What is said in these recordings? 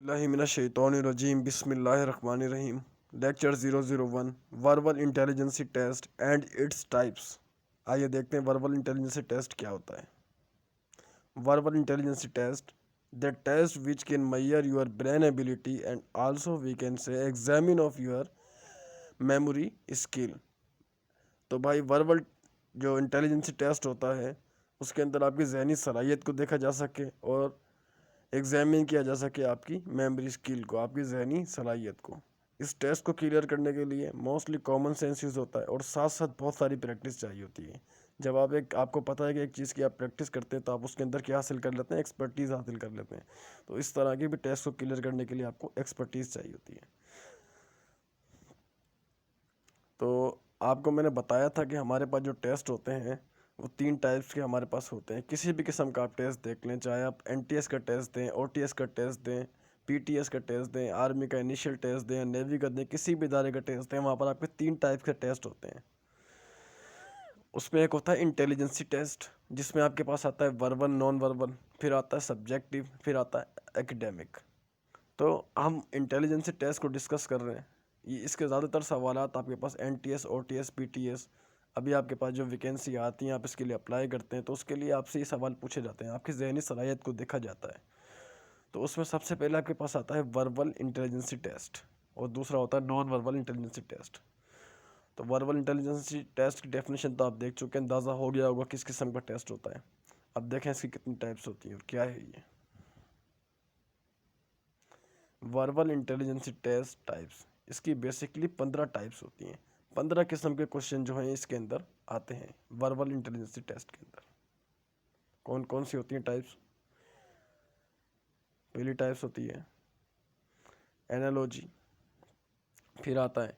बिस्मिल्लाहिमिनश्शैतानिर्रजीम बिस्मिल्लाहिर्रहमानिर्रहीम। Lecture 001 verbal intelligency test and it's types. आइए देखते हैं वर्बल इंटेलिजेंसी टेस्ट क्या होता है। Verbal intelligency test the test which can measure your brain ability and also we can say examine of your memory skill. तो भाई verbal जो intelligence test होता है उसके अंदर आपकी जहनी सलाहियत को देखा जा सके और एग्जामिन किया जा सके आपकी मेमोरी स्किल को, आपकी जहनी सलाहियत को। इस टेस्ट को क्लियर करने के लिए मोस्टली कॉमन सेंस यूज़ होता है और साथ साथ बहुत सारी प्रैक्टिस चाहिए होती है। जब आपको पता है कि एक चीज़ की आप प्रैक्टिस करते हैं तो आप उसके अंदर क्या हासिल कर लेते हैं, एक्सपर्टीज़ हासिल कर लेते हैं। तो इस तरह के भी टेस्ट को क्लियर करने के लिए आपको एक्सपर्टीज़ चाहिए होती है। तो आपको मैंने बताया था कि हमारे पास जो टेस्ट होते हैं वो 3 टाइप्स के हमारे पास होते हैं। किसी भी किस्म का आप टेस्ट देख लें, चाहे आप एनटीएस का टेस्ट दें, ओटीएस का टेस्ट दें, पीटीएस का टेस्ट दें, आर्मी का इनिशियल टेस्ट दें, नेवी का दें, किसी भी इदारे का टेस्ट दें, वहाँ पर आपके 3 टाइप के टेस्ट होते हैं। उसमें एक होता है इंटेलिजेंसी टेस्ट जिसमें आपके पास आता है वर्बल, नॉन वर्बल, फिर आता है सब्जेक्टिव, फिर आता है एकेडमिक। तो हम इंटेलिजेंसी टेस्ट को डिस्कस कर रहे हैं। ये इसके ज़्यादातर सवालात आपके पास एनटीएस, ओटीएस, पीटीएस, अभी आपके पास जो वैकेंसी आती हैं आप इसके लिए अप्लाई करते हैं तो उसके लिए आपसे ये सवाल पूछे जाते हैं, आपकी जहनी सलाहियत को देखा जाता है। तो उसमें सबसे पहले आपके पास आता है वर्बल इंटेलिजेंसी टेस्ट और दूसरा होता है नॉन वर्बल इंटेलिजेंसी टेस्ट। तो वर्बल इंटेलिजेंसी टेस्ट की डेफिनेशन तो आप देख चुके हैं, अंदाज़ा हो गया होगा किस किस्म का टेस्ट होता है। अब देखें इसकी कितनी टाइप्स होती हैं और क्या है ये वर्बल इंटेलिजेंसी टेस्ट टाइप्स। इसकी बेसिकली 15 टाइप्स होती हैं। 15 किस्म के क्वेश्चन जो हैं इसके अंदर आते हैं वर्बल इंटेलिजेंसी टेस्ट के अंदर। कौन कौन सी होती हैं टाइप्स? पहली टाइप्स होती है एनालॉजी, फिर आता है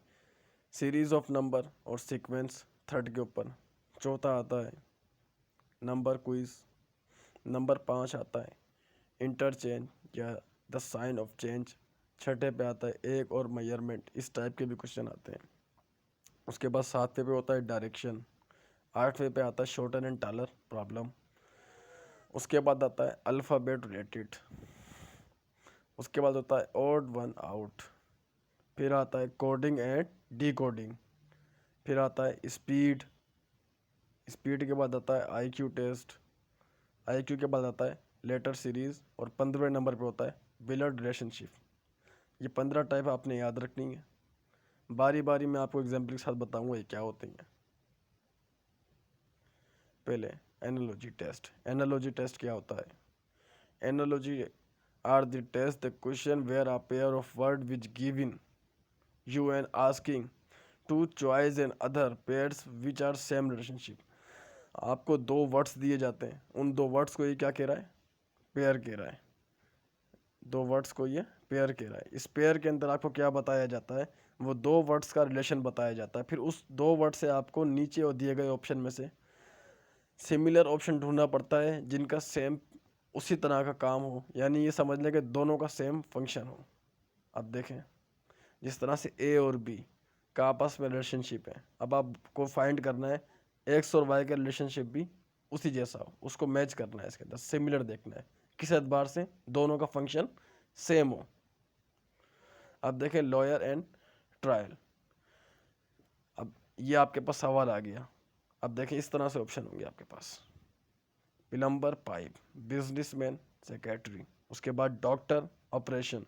सीरीज ऑफ नंबर और सीक्वेंस थर्ड के ऊपर, चौथा आता है नंबर क्विज, नंबर 5 आता है इंटरचेंज या द साइन ऑफ चेंज, छठे पे आता है एक और मेजरमेंट। इस टाइप के भी क्वेश्चन आते हैं। उसके बाद 7वें पे होता है डायरेक्शन, 8वें पे आता है शॉर्टन एंड टालर प्रॉब्लम, उसके बाद आता है अल्फ़ाबेट रिलेटेड, उसके बाद होता है ऑड वन आउट, फिर आता है कोडिंग एंड डिकोडिंग, फिर आता है स्पीड, स्पीड के बाद आता है आईक्यू टेस्ट, आईक्यू के बाद आता है लेटर सीरीज और 15वें नंबर पे होता है ब्लड रिलेशनशिप। ये 15 टाइप आपने याद रखनी है। बारी बारी मैं आपको एग्जाम्पल के साथ बताऊंगा ये क्या होते हैं। पहले एनालॉजी टेस्ट। एनालॉजी टेस्ट क्या होता है? Analogy are the test the question where a pair of word which given you and asking to choice and other pairs which are same relationship. आपको 2 वर्ड्स दिए जाते हैं, उन 2 वर्ड्स को ये क्या कह रहा है? पेयर कह रहा है। 2 वर्ड्स को ये पेयर कह रहा है। इस पेयर के अंदर आपको क्या बताया जाता है? वो 2 वर्ड्स का रिलेशन बताया जाता है। फिर उस 2 वर्ड से आपको नीचे और दिए गए ऑप्शन में से सिमिलर ऑप्शन ढूंढना पड़ता है जिनका सेम उसी तरह का काम हो, यानी ये समझ लें कि दोनों का सेम फंक्शन हो। अब देखें जिस तरह से ए और बी का आपस में रिलेशनशिप है, अब आपको फाइंड करना है एक्स और वाई का रिलेशनशिप भी उसी जैसा हो, उसको मैच करना है, इसके अंदर सिमिलर देखना है किस एतबार से दोनों का फंक्शन सेम हो। अब देखें लॉयर एंड ट्रायल। अब ये आपके पास सवाल आ गया। अब देखें इस तरह से ऑप्शन होंगे आपके पास प्लम्बर पाइप, बिजनेसमैन सेक्रेटरी, उसके बाद doctor operation,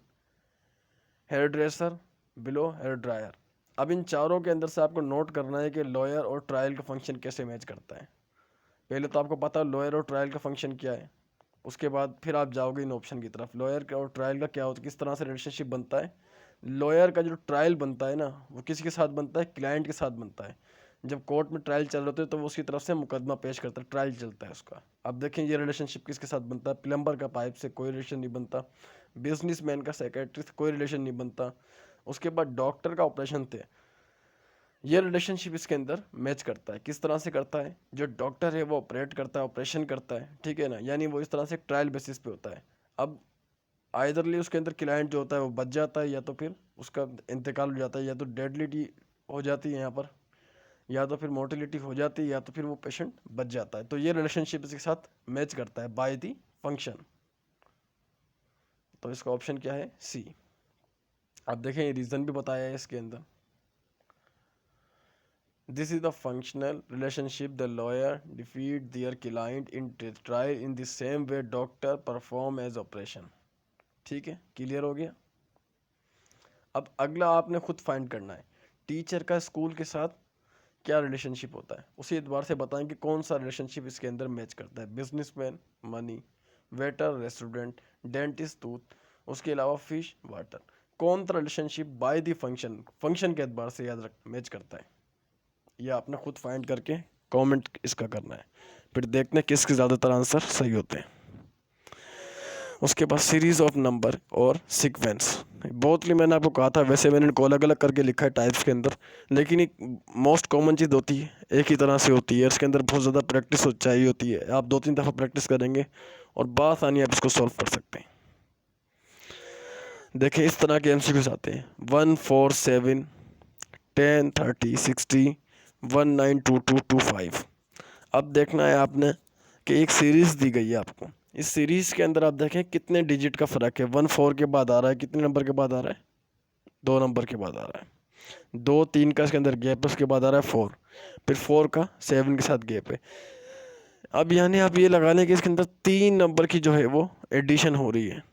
hair dresser below hair dryer. अब इन चारों के अंदर से आपको नोट करना है कि लॉयर और ट्रायल का फंक्शन कैसे मैच करता है। पहले तो आपको पता है लॉयर और ट्रायल का फंक्शन क्या है, उसके बाद फिर आप जाओगे इन ऑप्शन की तरफ। लॉयर का और ट्रायल का क्या होता है, किस तरह से रिलेशनशिप बनता है। लॉयर का जो ट्रायल बनता है ना वो किसके साथ बनता है? क्लाइंट के साथ बनता है। जब कोर्ट में ट्रायल चल रहे होते हैं तो वो उसकी तरफ से मुकदमा पेश करता है, ट्रायल चलता है उसका। अब देखें ये रिलेशनशिप किसके साथ बनता है? प्लम्बर का पाइप से कोई रिलेशन नहीं बनता, बिजनेसमैन का सेक्रेटरी से कोई रिलेशन नहीं बनता, उसके बाद डॉक्टर का ऑपरेशन थे, ये रिलेशनशिप इसके अंदर मैच करता है। किस तरह से करता है? जो डॉक्टर है वो ऑपरेट करता है, ऑपरेशन करता है, ठीक है ना, यानी वो इस तरह से ट्रायल बेसिस पे होता है। अब आइदरली उसके अंदर क्लाइंट जो होता है वो बच जाता है या तो फिर उसका इंतकाल हो जाता है, या तो डेडलिटी हो जाती है यहाँ पर, या तो फिर मोर्टिलिटी हो जाती है, या तो फिर वो पेशेंट बच जाता है। तो ये रिलेशनशिप इसके साथ मैच करता है बाय दी फंक्शन। तो इसका ऑप्शन क्या है, सी। अब देखें ये रीज़न भी बताया है इसके अंदर। This is the functional relationship the lawyer defeat their client in trial in the same way doctor perform as operation. ठीक है, क्लियर हो गया। अब अगला आपने खुद फाइंड करना है टीचर का स्कूल के साथ क्या रिलेशनशिप होता है। उसी एतबार से बताएं कि कौन सा रिलेशनशिप इसके अंदर मैच करता है। Businessman money, waiter restaurant, dentist tooth, उसके अलावा फिश वाटर। कौन सा रिलेशनशिप बाय द फंक्शन के एतबार से याद रख मैच करता है, यह आपने खुद फाइंड करके कमेंट इसका करना है। फिर देखते हैं किसके ज़्यादातर आंसर सही होते हैं। उसके बाद सीरीज़ ऑफ नंबर और सीक्वेंस। बोथली मैंने आपको कहा था, वैसे मैंने इनको अलग अलग करके लिखा है टाइप्स के अंदर, लेकिन एक मोस्ट कॉमन चीज़ होती है, एक ही तरह से होती है। इसके अंदर बहुत ज़्यादा प्रैक्टिस चाहिए होती है। आप 2-3 दफ़ा प्रैक्टिस करेंगे और बासानी आप इसको सॉल्व कर सकते हैं। देखें इस तरह के एमसीक्यूज आते हैं 1, 4, 7, 10, 30, 60, 1, 9, 2, 2, 2, 5। अब देखना है आपने कि एक सीरीज़ दी गई है आपको। इस सीरीज़ के अंदर आप देखें कितने डिजिट का फ़र्क है। 1 4 के बाद आ रहा है, कितने नंबर के बाद आ रहा है, 2 नंबर के बाद आ रहा है। 2 3 का इसके अंदर गैप है, उसके बाद आ रहा है 4, फिर 4 का 7 के साथ गैप है। अब यानी आप ये लगा लें कि इसके अंदर 3 नंबर की जो है वो एडिशन हो रही है,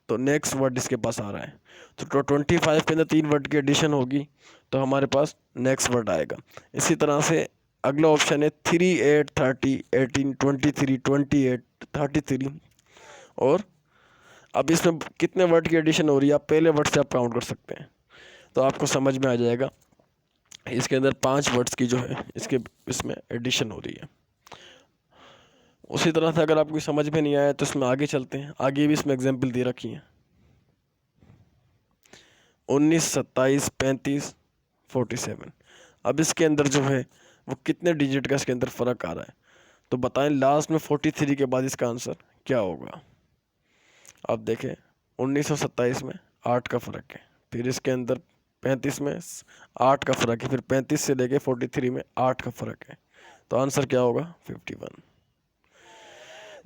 तो नेक्स्ट वर्ड इसके पास आ रहा है। तो 25 के अंदर 3 वर्ड की एडिशन होगी तो हमारे पास नेक्स्ट वर्ड आएगा। इसी तरह से अगला ऑप्शन है 3, 8, 30, 18, 23, 28, 33। और अब इसमें कितने वर्ड की एडिशन हो रही है, आप पहले वर्ड से आप काउंट कर सकते हैं, तो आपको समझ में आ जाएगा। इसके अंदर 5 वर्ड्स की जो है इसमें एडिशन हो रही है। उसी तरह से अगर आपको समझ में नहीं आया तो इसमें आगे चलते हैं। आगे भी इसमें एग्जाम्पल दे रखी है 19, 27, 35, 47। अब इसके अंदर जो है वो कितने डिजिट का इसके अंदर फ़र्क आ रहा है, तो बताएं लास्ट में 43 के बाद इसका आंसर क्या होगा। अब देखें 1927 में 8 का फ़र्क है, फिर इसके अंदर 35 में 8 का फ़र्क है, फिर 35 से लेके 43 में 8 का फ़र्क है, तो आंसर क्या होगा 51।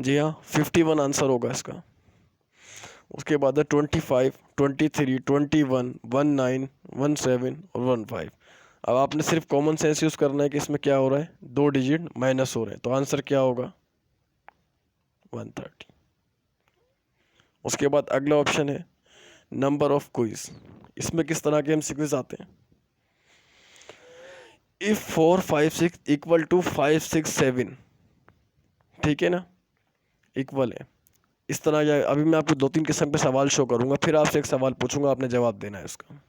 जी हाँ, 51 आंसर होगा इसका। उसके बाद है 25, 23, 21, 19, 17 और 15। अब आपने सिर्फ कॉमन सेंस यूज़ करना है कि इसमें क्या हो रहा है, 2 डिजिट माइनस हो रहे हैं, तो आंसर क्या होगा 130। उसके बाद अगला ऑप्शन है नंबर ऑफ क्विज। इसमें किस तरह के एमसीक्यूज आते हैं। इफ 4, 5, 6 इक्वल टू 5, 6, 7, ठीक है ना, इक्वल है। इस तरह या अभी मैं आपको 2-3 किस्म के सवाल शो करूंगा, फिर आपसे एक सवाल पूछूंगा, आपने जवाब देना है उसका।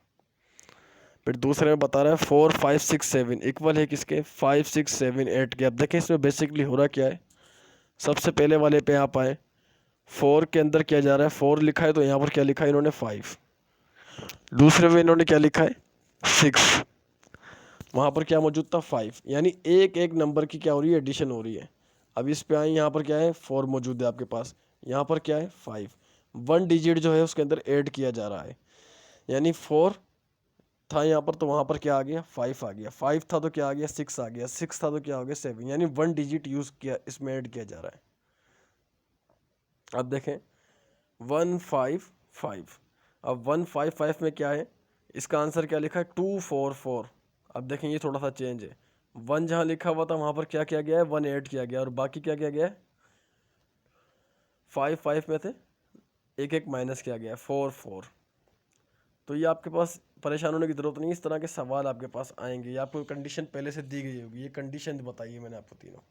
फिर दूसरे में बता रहा है 4, 5, 6, 7 इक्वल है किसके, 5, 6, 7, 8 के। अब देखें इसमें बेसिकली हो रहा क्या है, सबसे पहले वाले पे आप आए, 4 के अंदर क्या जा रहा है, 4 लिखा है तो यहाँ पर क्या लिखा है इन्होंने 5। दूसरे में इन्होंने क्या लिखा है 6, वहाँ पर क्या मौजूद था 5, यानी एक एक नंबर की क्या हो रही है, एडिशन हो रही है। अब इस पे आए, यहाँ पर क्या है 4 मौजूद है आपके पास, यहाँ पर क्या है 5, 1 डिजिट जो है उसके अंदर ऐड किया जा रहा है, यानी 4 था यहाँ पर तो वहाँ पर क्या आ गया 5 आ गया, 5 था तो क्या आ गया 6 आ गया, 6 था तो क्या हो गया 7, यानी 1 डिजिट यूज़ किया इसमें ऐड किया जा रहा है। अब देखें 155, अब 155 में क्या है, इसका आंसर क्या लिखा है 244। अब देखें ये थोड़ा सा चेंज है, 1 जहाँ लिखा हुआ था वहाँ पर क्या किया गया है 1 ऐड किया गया, और बाकी क्या किया गया है 5 में थे एक एक माइनस किया गया है 4। तो ये आपके पास परेशान होने की ज़रूरत नहीं, इस तरह के सवाल आपके पास आएंगे। ये आपको कंडीशन पहले से दी गई होगी, ये कंडीशन बताइए मैंने आपको तीनों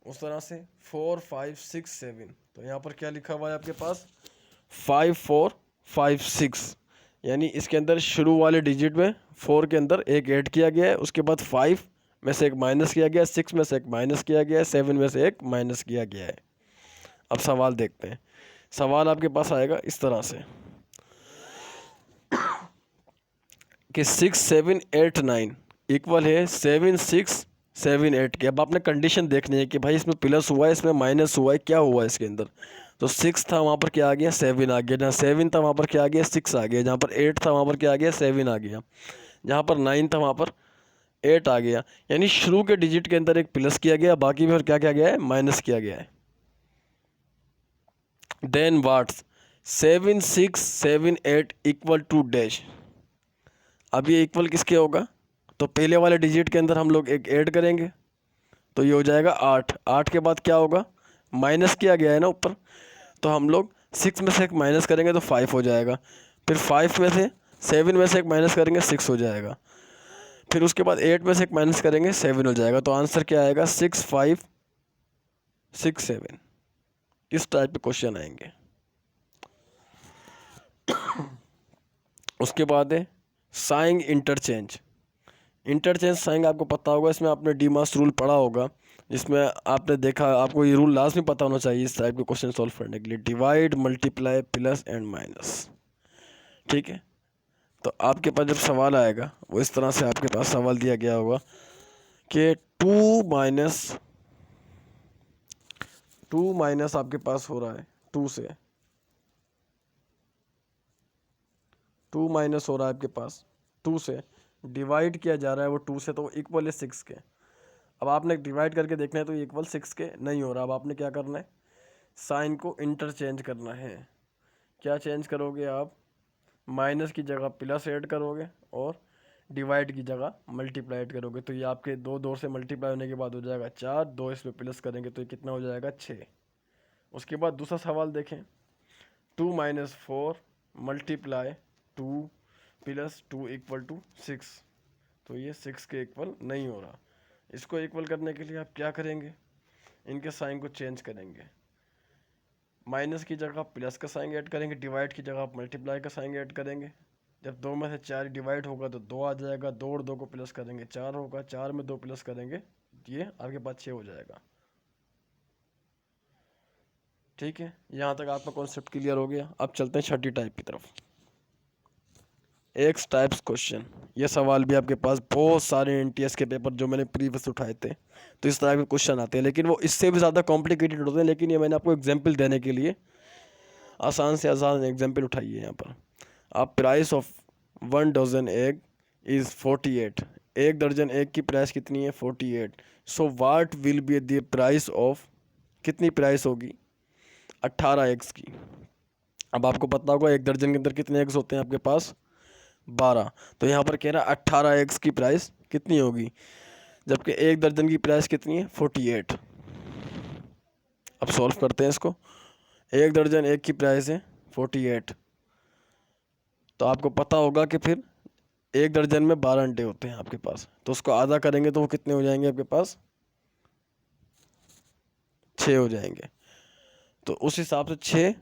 उस तरह से 4, 5, 6, 7। तो यहाँ पर क्या लिखा हुआ है आपके पास 5, 4, 5, 6, यानी इसके अंदर शुरू वाले डिजिट में 4 के अंदर एक ऐड किया गया है, उसके बाद 5 में से एक माइनस किया गया है, 6 में से एक माइनस किया गया है, 7 में से एक माइनस किया गया है। अब सवाल देखते हैं। सवाल आपके पास आएगा इस तरह से कि 6, 7, 8, 9 इक्वल है 7, 6, 7, 8 के। अब आपने कंडीशन देखनी है कि भाई इसमें प्लस हुआ है, इसमें माइनस हुआ है, क्या हुआ है इसके अंदर। तो 6 था वहाँ पर क्या आ गया 7 आ गया, जहाँ 7 था वहाँ पर क्या आ गया 6 आ गया, जहाँ पर 8 था वहाँ पर क्या आ गया 7 आ गया, जहाँ पर 9 था वहाँ पर 8 आ गया। यानी शुरू के डिजिट के अंदर एक प्लस किया गया, बाकी में क्या किया गया है माइनस किया गया है। Then what's 7 6 7 8 equal to dash. अब ये इक्वल किसके होगा? तो पहले वाले डिजिट के अंदर हम लोग एक ऐड करेंगे तो ये हो जाएगा 8। 8 के बाद क्या होगा? माइनस किया गया है ना ऊपर, तो हम लोग 6 में से एक माइनस करेंगे तो 5 हो जाएगा। फिर 5 में से 7 में से एक माइनस करेंगे 6 हो जाएगा। फिर उसके बाद 8 में से एक माइनस करेंगे 7 हो जाएगा। तो आंसर क्या आएगा? 6 5 6 7। इस टाइप के क्वेश्चन आएंगे। उसके बाद है साइन इंटरचेंज। इंटरचेंज साइन आपको पता होगा, इसमें आपने डीमास रूल पढ़ा होगा, जिसमें आपने देखा, आपको ये रूल लास्ट में पता होना चाहिए इस टाइप के क्वेश्चन सॉल्व करने के लिए। Divide, multiply, plus and minus. ठीक है, तो आपके पास जब सवाल आएगा वो इस तरह से आपके पास सवाल दिया गया होगा कि टू माइनस आपके पास हो रहा है 2 से, 2 माइनस हो रहा है आपके पास 2 से, डिवाइड किया जा रहा है वो 2 से, तो वो इक्वल है 6 के। अब आपने डिवाइड करके देखना है तो ये इक्वल 6 के नहीं हो रहा। अब आपने क्या करना है? साइन को इंटरचेंज करना है। क्या चेंज करोगे आप? माइनस की जगह प्लस ऐड करोगे और डिवाइड की जगह मल्टीप्लाई ऐड करोगे। तो ये आपके 2 से मल्टीप्लाई होने के बाद हो जाएगा 4, 2 इसमें प्लस करेंगे तो ये कितना हो जाएगा? 6। उसके बाद दूसरा सवाल देखें, 2 minus 4 multiply 2 plus 2 equal to 6। तो ये 6 के इक्वल नहीं हो रहा। इसको इक्वल करने के लिए आप क्या करेंगे? इनके साइन को चेंज करेंगे। माइनस की जगह प्लस का साइन ऐड करेंगे, डिवाइड की जगह आप मल्टीप्लाई का साइन ऐड करेंगे। जब 2 में से 4 डिवाइड होगा तो 2 आ जाएगा, 2 और 2 को प्लस करेंगे 4 होगा, 4 में 2 प्लस करेंगे ये आपके पास 6 हो जाएगा। ठीक है, यहाँ तक आपका कॉन्सेप्ट क्लियर हो गया। अब चलते हैं छठी टाइप की तरफ। X types question. ये सवाल भी आपके पास बहुत सारे एनटीएस के पेपर जो मैंने प्रीवियस उठाए थे तो इस तरह के क्वेश्चन आते हैं, लेकिन वो इससे भी ज़्यादा कॉम्प्लिकेटेड होते हैं। लेकिन ये मैंने आपको एग्जाम्पल देने के लिए आसान से आसान एग्जाम्पल उठाई है यहाँ पर। आप price of 1 dozen egg is 48। 1 दर्जन एग की प्राइस कितनी है? 48। So what will be the price of, कितनी प्राइस होगी? 18 एग्स की। अब आपको पता होगा 1 दर्जन के अंदर कितने एग्स होते हैं आपके पास? 12। तो यहाँ पर कह रहा है 18 एग्स की प्राइस कितनी होगी, जबकि 1 दर्जन की प्राइस कितनी है? 48। अब सॉल्व करते हैं इसको। 1 दर्जन एग की प्राइस है 48, तो आपको पता होगा कि फिर 1 दर्जन में 12 अंडे होते हैं आपके पास, तो उसको आधा करेंगे तो वो कितने हो जाएंगे आपके पास? 6 हो जाएंगे। तो उस हिसाब से 6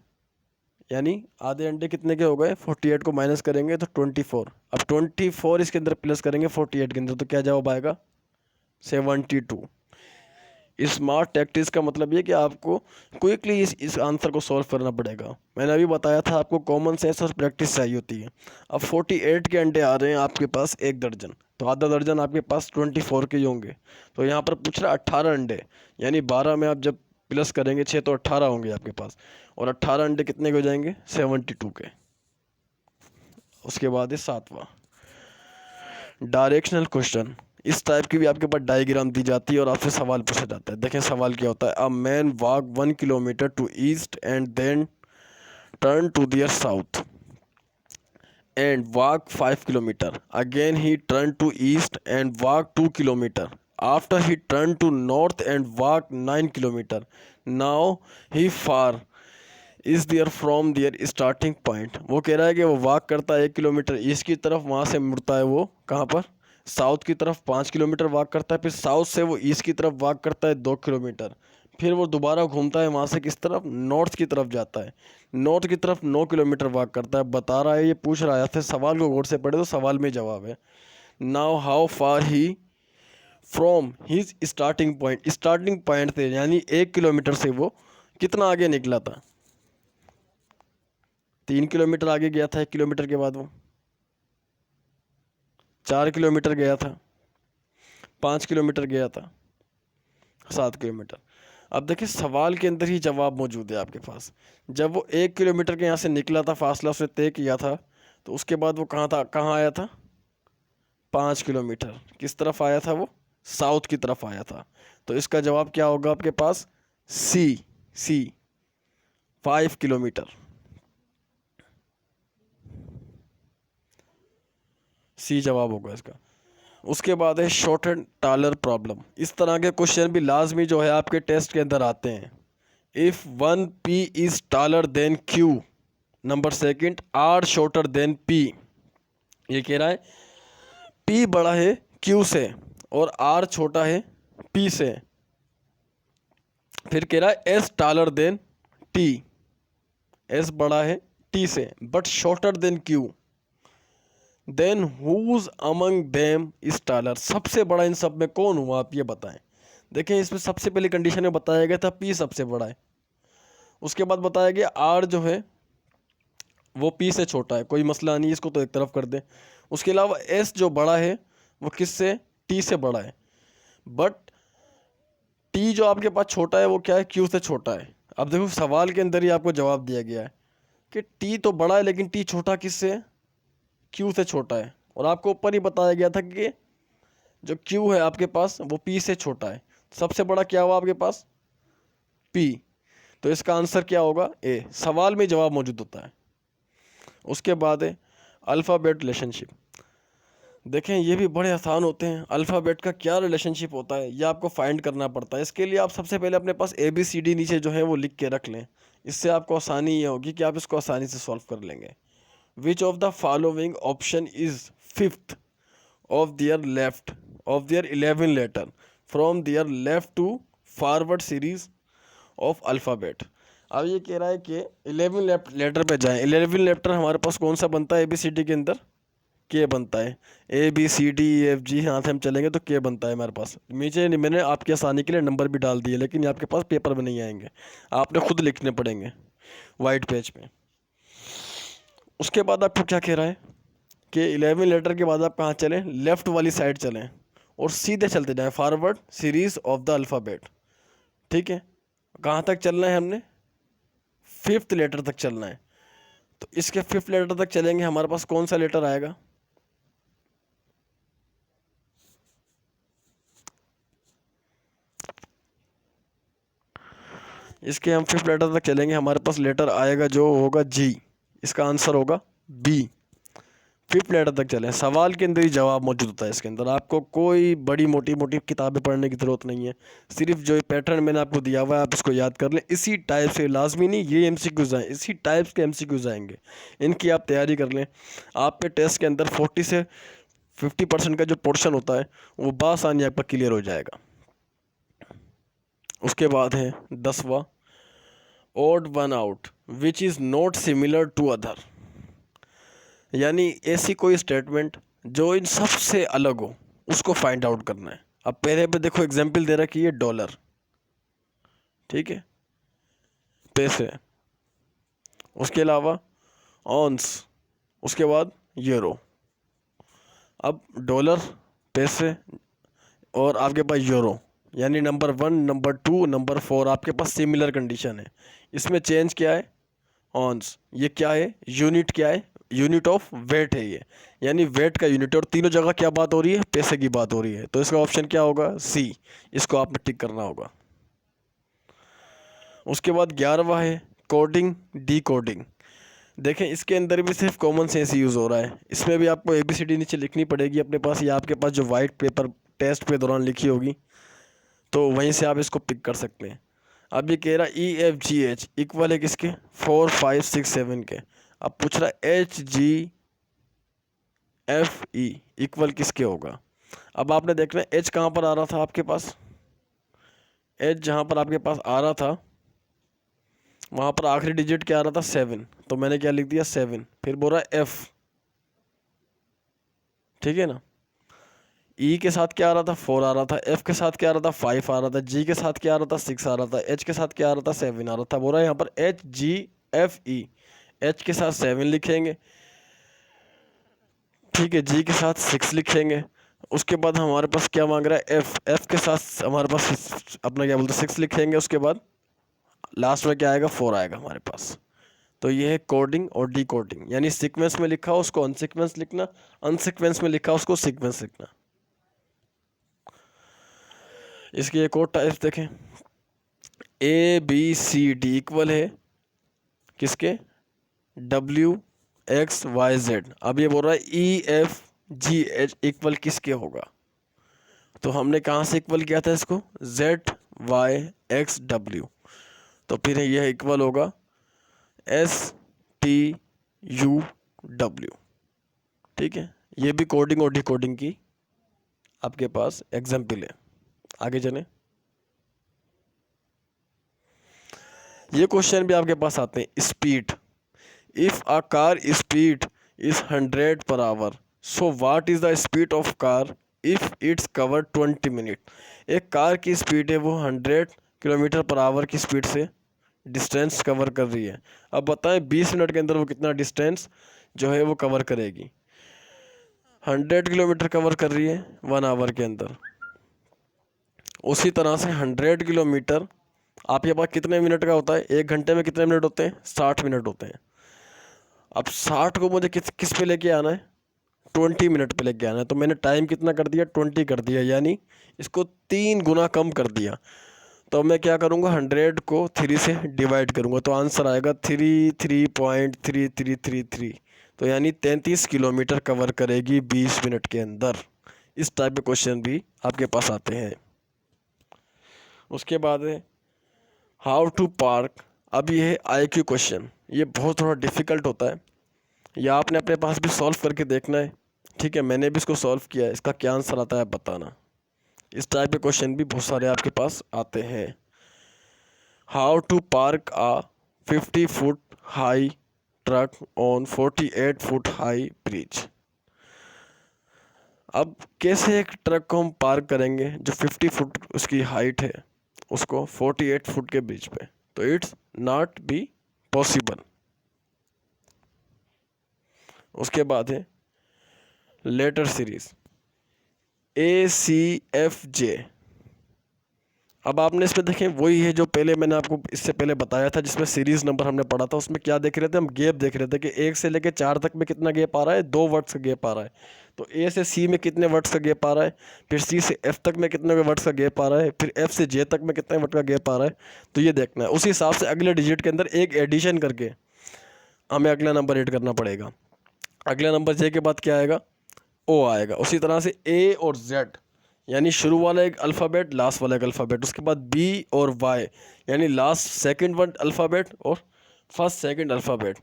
यानी आधे अंडे कितने के हो गए? 48 को माइनस करेंगे तो 24। अब 24 इसके अंदर प्लस करेंगे 48 के अंदर, तो क्या जवाब आएगा? 72। स्मार्ट टैक्टिस का मतलब ये कि आपको क्विकली इस आंसर को सॉल्व करना पड़ेगा। मैंने अभी बताया था आपको कॉमन सेंस और प्रैक्टिस चाहिए होती है। अब 48 के अंडे आ रहे हैं आपके पास 1 दर्जन, तो आधा दर्जन आपके पास 24 के ही होंगे। तो यहाँ पर पूछ रहा 18 अंडे, यानी 12 में आप जब प्लस करेंगे 6 तो 18 होंगे आपके पास, और 18 अंडे कितने के हो जाएंगे? 72 के। उसके बाद है 7वां डायरेक्शनल क्वेश्चन। इस टाइप की भी आपके पास डायग्राम दी जाती है और आपसे सवाल पूछा जाता है। देखें सवाल क्या होता है। A man walk 1 kilometer to east and then turn to their south and walk 5 kilometer. Again he turn to east and walk 2 kilometer. After he turn to north and walk 9 kilometer. Now he far is there from their starting point. वो कह रहा है कि वो walk करता है 1 kilometre east की तरफ, वहाँ से मुड़ता है वो कहाँ पर? साउथ की तरफ 5 किलोमीटर वॉक करता है, फिर साउथ से वो ईस्ट की तरफ वॉक करता है 2 किलोमीटर, फिर वो दोबारा घूमता है वहाँ से किस तरफ? नॉर्थ की तरफ जाता है, नॉर्थ की तरफ 9 किलोमीटर वॉक करता है। बता रहा है, ये पूछ रहा है, फिर सवाल को गौर से पढ़े तो सवाल में जवाब है। Now how far he from his starting point से, यानी 1 किलोमीटर से वो कितना आगे निकला था? 3 किलोमीटर आगे गया था 1 किलोमीटर के बाद, वो 4 किलोमीटर गया था, 5 किलोमीटर गया था, 7 किलोमीटर। अब देखिए सवाल के अंदर ही जवाब मौजूद है आपके पास। जब वो 1 किलोमीटर के यहाँ से निकला था, फासला उसने तय किया था, तो उसके बाद वो कहाँ था, कहाँ आया था? 5 किलोमीटर। किस तरफ आया था वो? साउथ की तरफ आया था। तो इसका जवाब क्या होगा आपके पास? सी, 5 किलोमीटर। सी जवाब होगा इसका। उसके बाद है शॉर्ट एंड टालर प्रॉब्लम। इस तरह के क्वेश्चन भी लाजमी जो है आपके टेस्ट के अंदर आते हैं। If 1p is taller than q, number second r shorter than p। ये कह रहा है p बड़ा है q से और r छोटा है p से। फिर कह रहा है s taller than t, s बड़ा है t से but shorter than q, then who's among them is taller. सबसे बड़ा इन सब में कौन हुआ आप ये बताएं। देखें इसमें सबसे पहली कंडीशन में बताया गया था p सबसे बड़ा है, उसके बाद बताया गया r जो है वो p से छोटा है, कोई मसला नहीं, इसको तो एक तरफ कर दें। उसके अलावा s जो बड़ा है वो किससे, t से बड़ा है, बट t जो आपके पास छोटा है वो क्या है, q से छोटा है। अब देखो सवाल के अंदर ही आपको जवाब दिया गया है कि t तो बड़ा है लेकिन t छोटा किससे है, q से छोटा है। और आपको ऊपर ही बताया गया था कि जो q है आपके पास वो p से छोटा है। सबसे बड़ा क्या हुआ आपके पास, p। तो इसका आंसर क्या होगा, ए। सवाल में जवाब मौजूद होता है। उसके बाद है अल्फ़ाबेट रिलेशनशिप। देखें ये भी बड़े आसान होते हैं। अल्फ़ाबेट का क्या रिलेशनशिप होता है ये आपको फाइंड करना पड़ता है। इसके लिए आप सबसे पहले अपने पास ABCD नीचे जो है वो लिख के रख लें। इससे आपको आसानी ये होगी कि आप इसको आसानी से सॉल्व कर लेंगे। Which of the following option is fifth of their 11 letter from their left to forward series of alphabet. अब ये कह रहा है कि 11 लेटर पे जाएं। 11 लेटर हमारे पास कौन सा बनता है ABCD के अंदर, के बनता है। ABCDEFG यहाँ से हम चलेंगे तो के बनता है हमारे पास। नीचे मैंने आपकी आसानी के लिए नंबर भी डाल दिए लेकिन ये आपके पास पेपर में नहीं आएंगे, आपने खुद लिखने पड़ेंगे वाइट पेज पे। उसके बाद आपको क्या कह रहा है कि 11 लेटर के बाद आप कहाँ चलें, लेफ़्ट वाली साइड चलें और सीधे चलते जाएं forward series of the alphabet. ठीक है, कहाँ तक चलना है हमने, 5th लेटर तक चलना है। तो इसके 5th लेटर तक चलेंगे, हमारे पास कौन सा लेटर आएगा, इसके हम 5th लेटर तक चलेंगे, हमारे पास लेटर आएगा जो होगा G। इसका आंसर होगा B। 5th लेटर तक चलें। सवाल के अंदर ही जवाब मौजूद होता है इसके अंदर, आपको कोई बड़ी मोटी मोटी किताबें पढ़ने की ज़रूरत नहीं है। सिर्फ जो पैटर्न मैंने आपको दिया हुआ है आप इसको याद कर लें। इसी टाइप से, लाजमी नहीं ये MCQs आए, इसी टाइप के MCQs आएंगे, इनकी आप तैयारी कर लें। आपके टेस्ट के अंदर 40 से 50% का जो पोर्शन होता है वो बासानी आपका क्लियर हो जाएगा। उसके बाद है 10वां odd one out which is not similar to other. यानी ऐसी कोई स्टेटमेंट जो इन सब से अलग हो उसको फाइंड आउट करना है। अब पहले पे देखो एग्जाम्पल दे रखी है डॉलर, ठीक है, पैसे। उसके अलावा ऑन्स, उसके बाद यूरो। अब डॉलर, पैसे और आपके पास यूरो, यानी नंबर 1, नंबर 2, नंबर 4 आपके पास सिमिलर कंडीशन है। इसमें चेंज क्या है, ऑन्स। ये क्या है, यूनिट क्या है, यूनिट ऑफ वेट है ये, यानी वेट का यूनिट। और तीनों जगह क्या बात हो रही है, पैसे की बात हो रही है। तो इसका ऑप्शन क्या होगा, सी। इसको आपने टिक करना होगा। उसके बाद 11वां है कोडिंग डी कोडिंग। देखें इसके अंदर भी सिर्फ कॉमन सेंस यूज़ हो रहा है। इसमें भी आपको ABCD नीचे लिखनी पड़ेगी अपने पास, या आपके पास जो वाइट पेपर टेस्ट पे दौरान लिखी होगी तो वहीं से आप इसको पिक कर सकते हैं। अब ये कह रहा है EFGH इक्वल है किसके, 4, 5, 6, 7 के। अब पूछ रहा है HGFE इक्वल किसके होगा। अब आपने देखना है H कहाँ पर आ रहा था आपके पास, H जहाँ पर आपके पास आ रहा था वहाँ पर आखिरी डिजिट क्या आ रहा था, 7। तो मैंने क्या लिख दिया, 7। फिर बोल रहा है F, ठीक है ना। E के साथ क्या आ रहा था, 4 आ रहा था। F के साथ क्या आ रहा था, 5 आ रहा था। G के साथ क्या आ रहा था, 6 आ रहा था। H के साथ क्या आ रहा था, 7 आ रहा था। बोल रहा है यहाँ पर HGFE, H के साथ 7 लिखेंगे, ठीक है, G के साथ 6 लिखेंगे। उसके बाद हमारे पास क्या मांग रहा है, F के साथ हमारे पास अपना क्या बोलते हैं 6 लिखेंगे। उसके बाद लास्ट में क्या आएगा, 4 आएगा हमारे पास। तो ये है कोडिंग और डी कोडिंग, यानी सीक्वेंस में लिखा हो उसको अनसीक्वेंस लिखना, अनसीक्वेंस में लिखा हो उसको सीक्वेंस लिखना। इसकी एक और टाइप्स देखें, ABCD इक्वल है किसके, WXYZ। अब ये बोल रहा है EFGH इक्वल किसके होगा, तो हमने कहाँ से इक्वल किया था इसको, ZYXW, तो फिर यह इक्वल होगा STUW। ठीक है, ये भी कोडिंग और डिकोडिंग की आपके पास एग्जाम्पल है। आगे चलें, ये क्वेश्चन भी आपके पास आते हैं। Speed, if a car speed is 100 per hour, so what is the speed of car if its cover 20 minute. एक कार की स्पीड है वो 100 किलोमीटर पर आवर की स्पीड से डिस्टेंस कवर कर रही है। अब बताएं 20 मिनट के अंदर वो कितना डिस्टेंस जो है वो कवर करेगी। 100 किलोमीटर कवर कर रही है 1 आवर के अंदर। उसी तरह से 100 किलोमीटर आपके पास कितने मिनट का होता है, 1 घंटे में कितने मिनट होते हैं, 60 मिनट होते हैं। अब 60 को मुझे किस पे लेके आना है, 20 मिनट पे लेके आना है। तो मैंने टाइम कितना कर दिया, 20 कर दिया, यानी इसको 3 गुना कम कर दिया। तो मैं क्या करूँगा, 100 को 3 से डिवाइड करूँगा, तो आंसर आएगा 33.3333। तो यानी 33 किलोमीटर कवर करेगी 20 मिनट के अंदर। इस टाइप के क्वेश्चन भी आपके पास आते हैं। उसके बाद है हाउ टू पार्क। अब ये है IQ क्वेश्चन, ये बहुत थोड़ा डिफ़िकल्ट होता है, या आपने अपने पास भी सॉल्व करके देखना है। ठीक है, मैंने भी इसको सॉल्व किया है, इसका क्या आंसर आता है बताना। इस टाइप के क्वेश्चन भी बहुत सारे आपके पास आते हैं। How to park a 50 foot high truck on 48 foot high bridge. अब कैसे एक ट्रक को हम पार्क करेंगे जो 50 फुट उसकी हाइट है, उसको 48 फुट के ब्रिज पे, तो इट्स नॉट बी पॉसिबल। उसके बाद है लेटर सीरीज ACFJ। अब आपने इसमें देखें वही है जो पहले मैंने आपको इससे पहले बताया था, जिसमें सीरीज नंबर हमने पढ़ा था। उसमें क्या देख रहे थे हम, गैप देख रहे थे कि 1 से लेके 4 तक में कितना गैप आ रहा है, 2 वर्ड्स का गैप आ रहा है। तो A से C में कितने वर्ड्स का गैप आ रहा है, फिर C से F तक में कितने वर्ड्स का गैप आ रहा है, फिर F से J तक में कितने वर्ड का गैप आ रहा है, तो ये देखना है। उसी हिसाब से अगले डिजिट के अंदर एक एडिशन करके हमें अगला नंबर ऐड करना पड़ेगा। अगला नंबर J के बाद क्या आएगा, O आएगा। उसी तरह से A और Z, यानी शुरू वाला एक अल्फ़ाबेट, लास्ट वाला एक अल्फ़ाबेट। उसके बाद B और Y, यानी लास्ट सेकंड वर्ड अल्फ़ाबेट और फर्स्ट सेकंड अल्फ़ाबेट।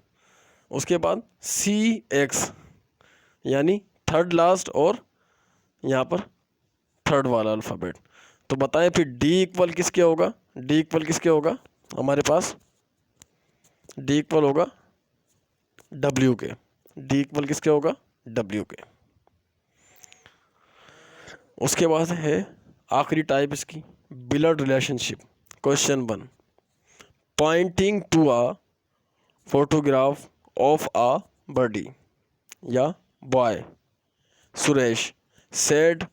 उसके बाद CX, यानी थर्ड लास्ट और यहाँ पर थर्ड वाला अल्फ़ाबेट। तो बताएं फिर D इक्वल किसके होगा, D इक्वल किसके होगा हमारे पास, D इक्वल होगा W के। D इक्वल किसके होगा, W के। उसके बाद है आखिरी टाइप इसकी, blood relationship. Question 1, pointing to a photograph of a body या boy, Suresh said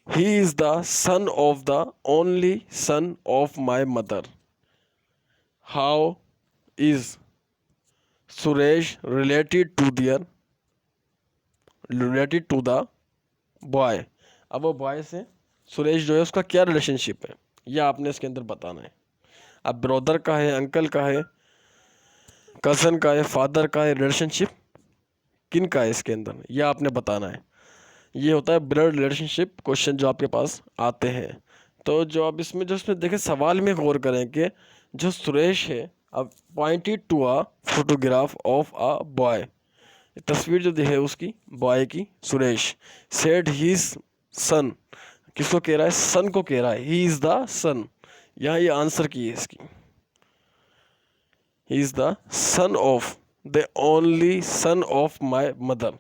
he is the son of the only son of my mother. How is Suresh related to the boy? अब वो boy से सुरेश जो है उसका क्या relationship है, यह आपने इसके अंदर बताना है। अब ब्रदर का है, अंकल का है, कज़न का है, फादर का है, रिलेशनशिप किन का है इसके अंदर, यह आपने बताना है। ये होता है ब्लड रिलेशनशिप क्वेश्चन जो आपके पास आते हैं। तो जो आप इसमें देखें सवाल में गौर करें कि जो सुरेश है, अब pointed to a photograph of a boy, तस्वीर जो दी है उसकी बॉय की, सुरेश सेड हीज सन, किसको कह रहा है, सन को कह रहा है, ही इज़ द सन। यहाँ ये आंसर की है इसकी, he is the son of the only son of my mother.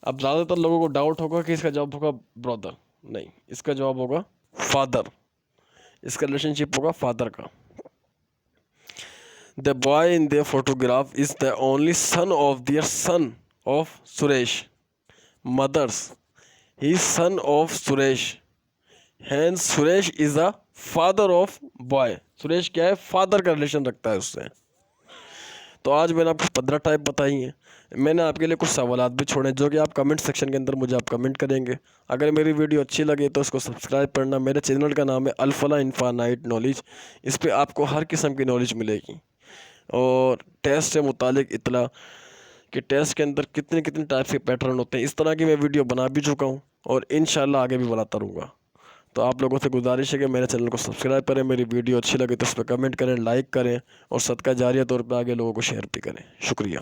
अब ज़्यादातर लोगों को डाउट होगा कि इसका जवाब होगा ब्रदर, नहीं, इसका जवाब होगा फादर। इसका रिलेशनशिप होगा फादर का। The boy in the photograph is the only son of their son of Suresh mother's, he son of Suresh, hence Suresh is the father of boy. Suresh क्या है, फादर का रिलेशन रखता है उससे। तो आज मैंने आपको 15 टाइप बताई हैं। मैंने आपके लिए कुछ सवालात भी छोड़े जो कि आप कमेंट सेक्शन के अंदर मुझे आप कमेंट करेंगे। अगर मेरी वीडियो अच्छी लगे तो इसको सब्सक्राइब करना। मेरे चैनल का नाम है अल फलाह इनफानाइट नॉलेज, इस पर आपको हर किस्म की नॉलेज मिलेगी। और टेस्ट से मुतालिक इतला कि टेस्ट के अंदर कितने कितने टाइप के पैटर्न होते हैं, इस तरह की मैं वीडियो बना भी चुका हूँ और इंशाल्लाह आगे भी बनाता रहूँगा। तो आप लोगों से गुजारिश है कि मेरे चैनल को सब्सक्राइब करें, मेरी वीडियो अच्छी लगे तो उस पर कमेंट करें, लाइक करें और सदका जारिया तौर पर आगे लोगों को शेयर भी करें। शुक्रिया।